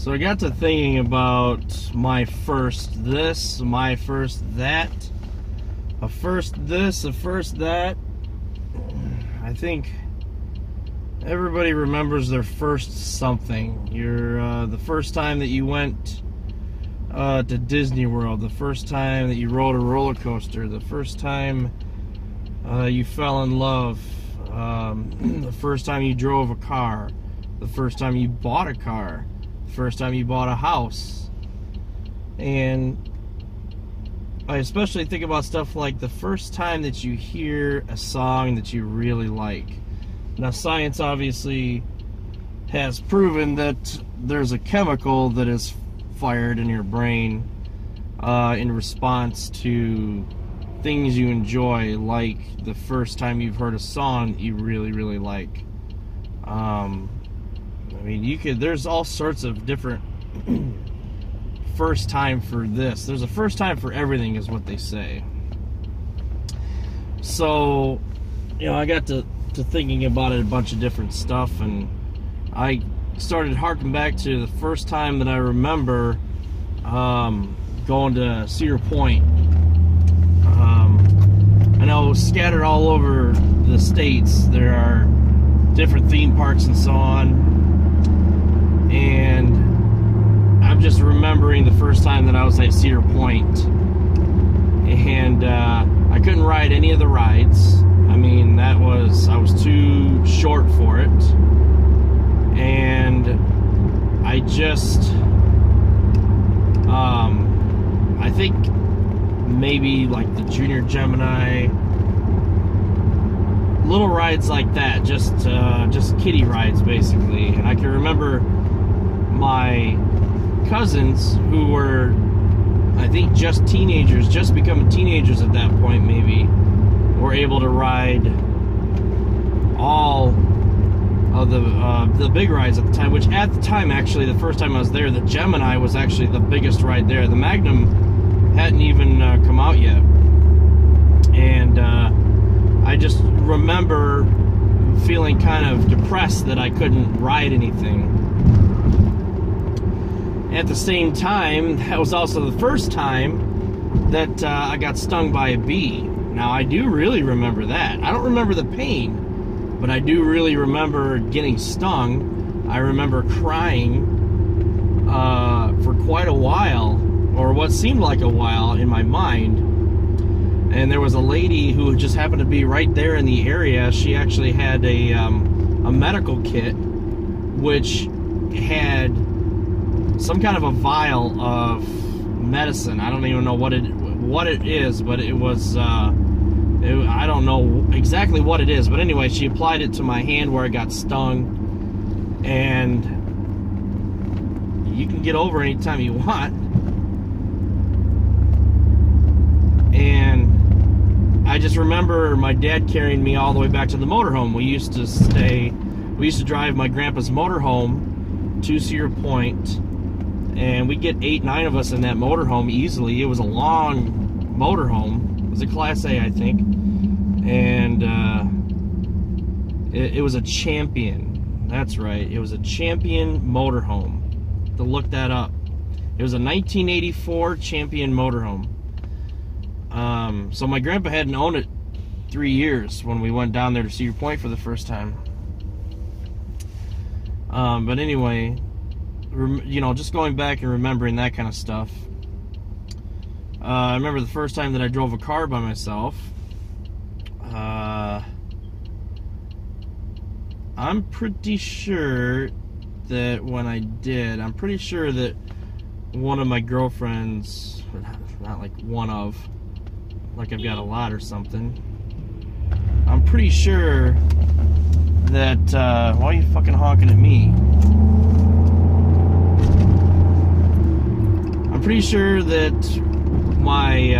So I got to thinking about my first this, my first that, a first this, a first that. I think everybody remembers their first something. The first time that you went to Disney World, the first time that you rode a roller coaster, the first time you fell in love, the first time you drove a car, the first time you bought a car, the first time you bought a house. And I especially think about stuff like the first time that you hear a song that you really like. Now, science obviously has proven that there's a chemical that is fired in your brain in response to things you enjoy, like the first time you've heard a song that you really, really like. I mean, there's all sorts of different first time for this. There's a first time for everything, is what they say. So, I got to thinking about it, a bunch of different stuff, and I started harking back to the first time that I remember going to Cedar Point. I know scattered all over the states there are different theme parks and so on, and I'm just remembering the first time that I was at Cedar Point, and I couldn't ride any of the rides. I mean, I was too short for it, and I just, I think maybe like the Junior Gemini, little rides like that, just kiddie rides basically. And I can remember my cousins, who were, I think, just teenagers, just becoming teenagers at that point maybe, were able to ride all of the big rides at the time, which at the time, actually, the first time I was there, the Gemini was actually the biggest ride there. The Magnum hadn't even come out yet. And I just remember feeling kind of depressed that I couldn't ride anything. At the same time, that was also the first time that I got stung by a bee. Now, I do really remember that. I don't remember the pain, but I do really remember getting stung. I remember crying for quite a while, or what seemed like a while in my mind. And there was a lady who just happened to be right there in the area. She actually had a medical kit, which had some kind of a vial of medicine. I don't even know what it is, but it was, I don't know exactly what it is. But anyway, she applied it to my hand where I got stung. And you can get over anytime you want. And I just remember my dad carrying me all the way back to the motorhome. We used to drive my grandpa's motorhome to Cedar Point, and we'd get 8-9 of us in that motorhome easily. It was a long motorhome. It was a Class A, I think. And it was a Champion. That's right. It was a Champion motorhome. To look that up. It was a 1984 Champion motorhome. So my grandpa hadn't owned it 3 years when we went down there to Cedar Point for the first time. But anyway, just going back and remembering that kind of stuff. I remember the first time that I drove a car by myself. I'm pretty sure that when I did, I'm pretty sure that one of my girlfriends, not like one of, like I've got a lot or something. I'm pretty sure that, why are you fucking honking at me? I'm pretty sure that my,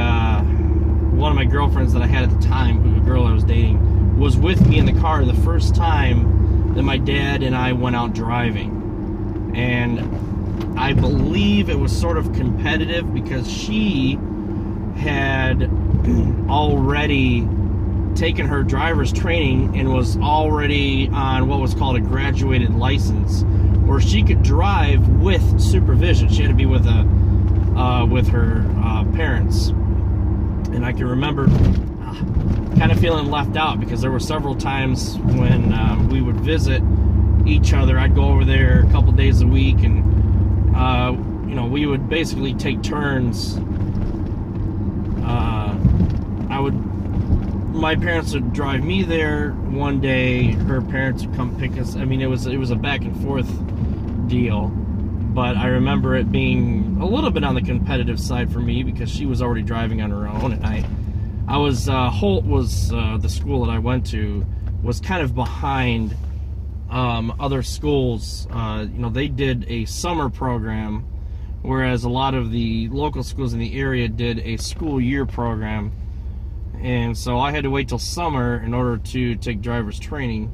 one of my girlfriends that I had at the time, who the girl I was dating, was with me in the car the first time that my dad and I went out driving. And I believe it was sort of competitive because she had already taken her driver's training and was already on what was called a graduated license, where she could drive with supervision. She had to be with her parents. And I can remember kind of feeling left out, because there were several times when we would visit each other. I'd go over there a couple days a week, and you know, we would basically take turns. My parents would drive me there one day, her parents would come pick us. I mean, it was a back and forth deal, but I remember it being a little bit on the competitive side for me, because she was already driving on her own, and I was Holt was the school that I went to was kind of behind other schools. You know, they did a summer program, whereas a lot of the local schools in the area did a school year program. And so I had to wait till summer in order to take driver's training,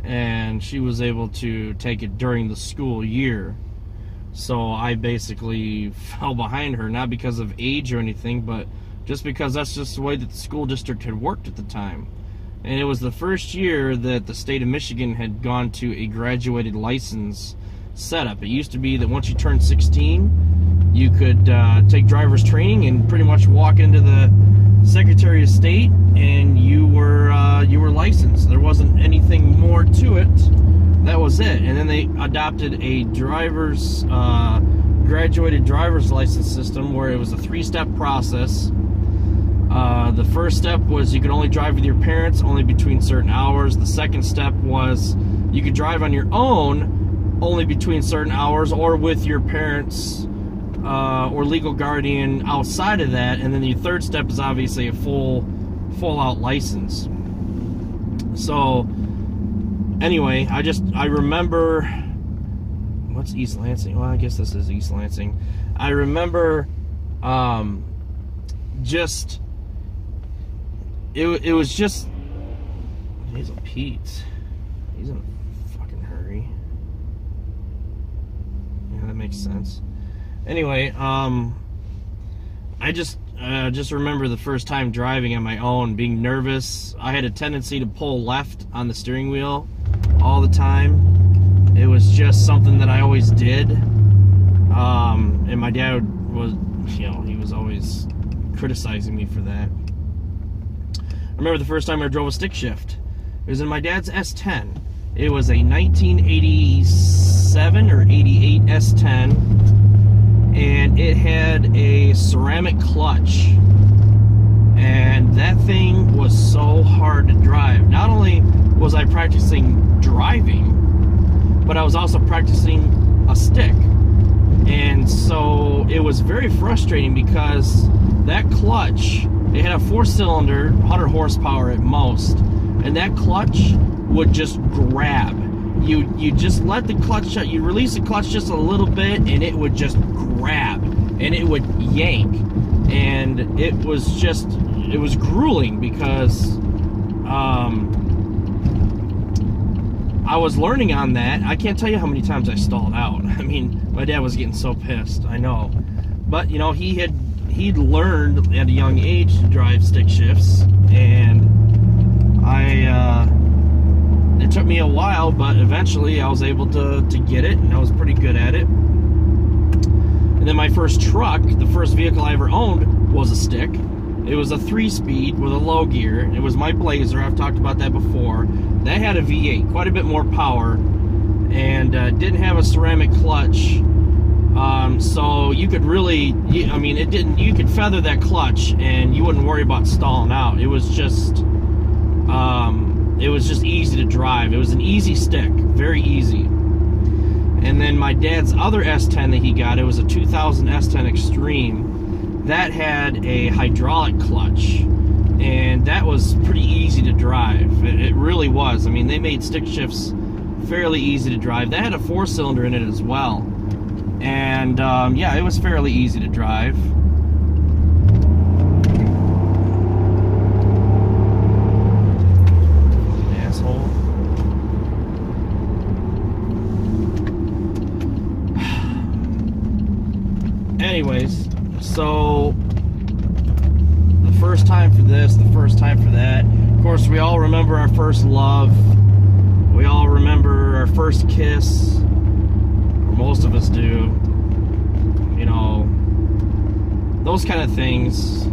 and she was able to take it during the school year. So I basically fell behind her, not because of age or anything, but just because that's just the way that the school district had worked at the time. And it was the first year that the state of Michigan had gone to a graduated license setup. It used to be that once you turned 16, you could take driver's training and pretty much walk into the Secretary of State, and you were licensed. There wasn't anything more to it. That was it. And then they adopted a graduated driver's license system, where it was a 3-step process. The first step was you could only drive with your parents, only between certain hours. The second step was you could drive on your own, only between certain hours, or with your parents or legal guardian outside of that. And then the third step is obviously a full out license. So anyway, I remember, what's East Lansing? Well, I guess this is East Lansing. I remember just it was just Hazel Pete. He's in a fucking hurry. Yeah, that makes sense. Anyway, I just remember the first time driving on my own, being nervous. I had a tendency to pull left on the steering wheel all the time. It was just something that I always did. And my dad was, you know, he was always criticizing me for that. I remember the first time I drove a stick shift. It was in my dad's S10. It was a 1987 or 88 S10. And it had a ceramic clutch, and that thing was so hard to drive. Not only was I practicing driving, but I was also practicing a stick. And so it was very frustrating, because that clutch, it had a 4-cylinder, 100 horsepower at most, and that clutch would just grab. You just let the clutch shut, you release the clutch just a little bit, and it would just grab, and it would yank. And it was grueling, because I was learning on that. I can't tell you how many times I stalled out. I mean, my dad was getting so pissed, I know. But, you know, he'd learned at a young age to drive stick shifts, and it took me a while, but eventually I was able to get it, and I was pretty good at it. And then my first truck, the first vehicle I ever owned, was a stick. It was a 3-speed with a low gear. It was my Blazer. I've talked about that before. That had a V8, quite a bit more power, and didn't have a ceramic clutch. So you could really, I mean, you could feather that clutch, and you wouldn't worry about stalling out. It was just easy to drive. It was an easy stick, very easy. And then my dad's other S10 that he got, it was a 2000 S10 Extreme. That had a hydraulic clutch, and that was pretty easy to drive. It really was. I mean, they made stick shifts fairly easy to drive. That had a 4-cylinder in it as well. And yeah, it was fairly easy to drive. Anyways, so the first time for this, the first time for that, Of course, we all remember our first love. We all remember our first kiss. Or most of us do. You know, those kind of things.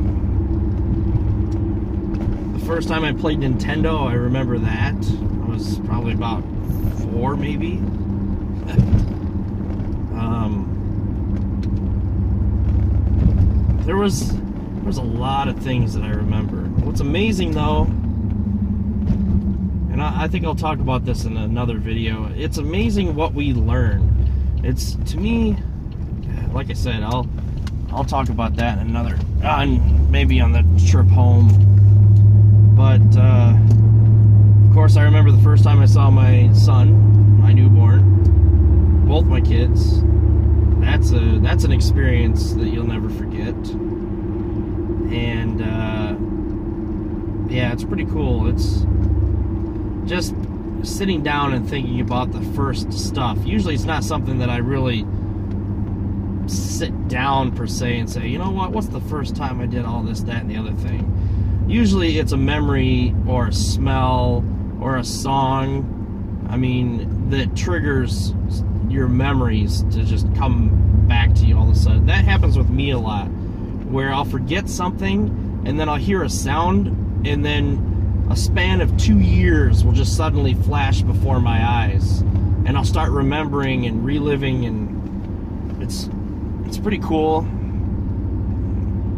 The first time I played Nintendo, I remember that. I was probably about 4, maybe. There was a lot of things that I remember. What's amazing though, and I think I'll talk about this in another video, it's amazing what we learn. It's, to me, like I said, I'll talk about that in another, maybe on the trip home. But of course I remember the first time I saw my son, my newborn, both my kids. That's an experience that you'll never forget. And yeah, it's pretty cool. It's just sitting down and thinking about the first stuff. Usually it's not something that I really sit down per se and say, you know what's the first time I did all this, that, and the other thing. Usually it's a memory or a smell or a song, I mean, that triggers your memories to just come back to you all of a sudden. That happens with me a lot, where I'll forget something and then I'll hear a sound, and then a span of 2 years will just suddenly flash before my eyes, and I'll start remembering and reliving, and it's pretty cool.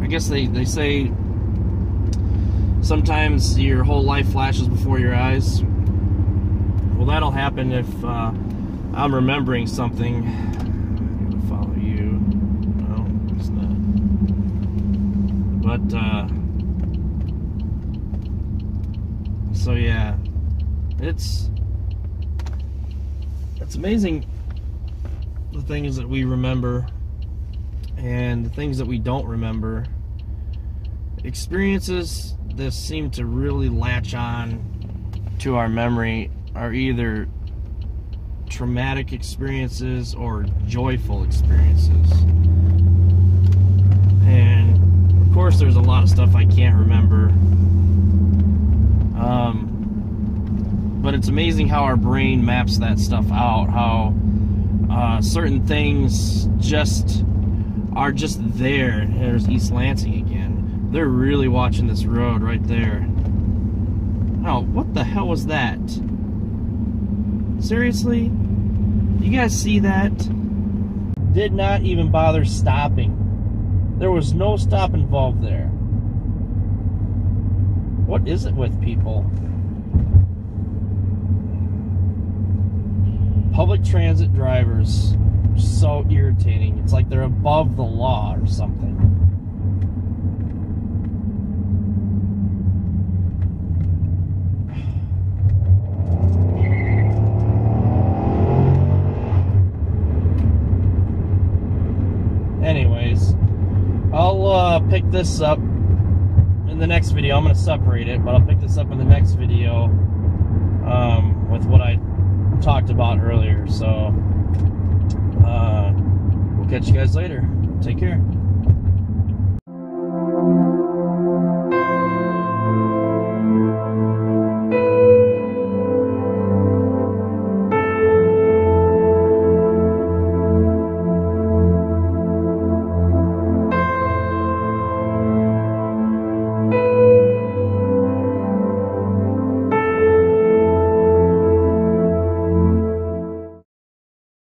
I guess they say sometimes your whole life flashes before your eyes. Well, that'll happen if I'm remembering something. I'm gonna follow you. No, it's not. But so yeah, it's amazing the things that we remember and the things that we don't remember. Experiences that seem to really latch on to our memory are either traumatic experiences or joyful experiences. And of course there's a lot of stuff I can't remember. But it's amazing how our brain maps that stuff out, how certain things are just there. There's East Lansing again. They're really watching this road right there. Oh, what the hell was that? Seriously? You guys see that? Did not even bother stopping. There was no stop involved there. What is it with people? Public transit drivers are so irritating. It's like they're above the law or something. Anyways, I'll pick this up in the next video. I'm going to separate it, but I'll pick this up in the next video with what I talked about earlier. So we'll catch you guys later. Take care.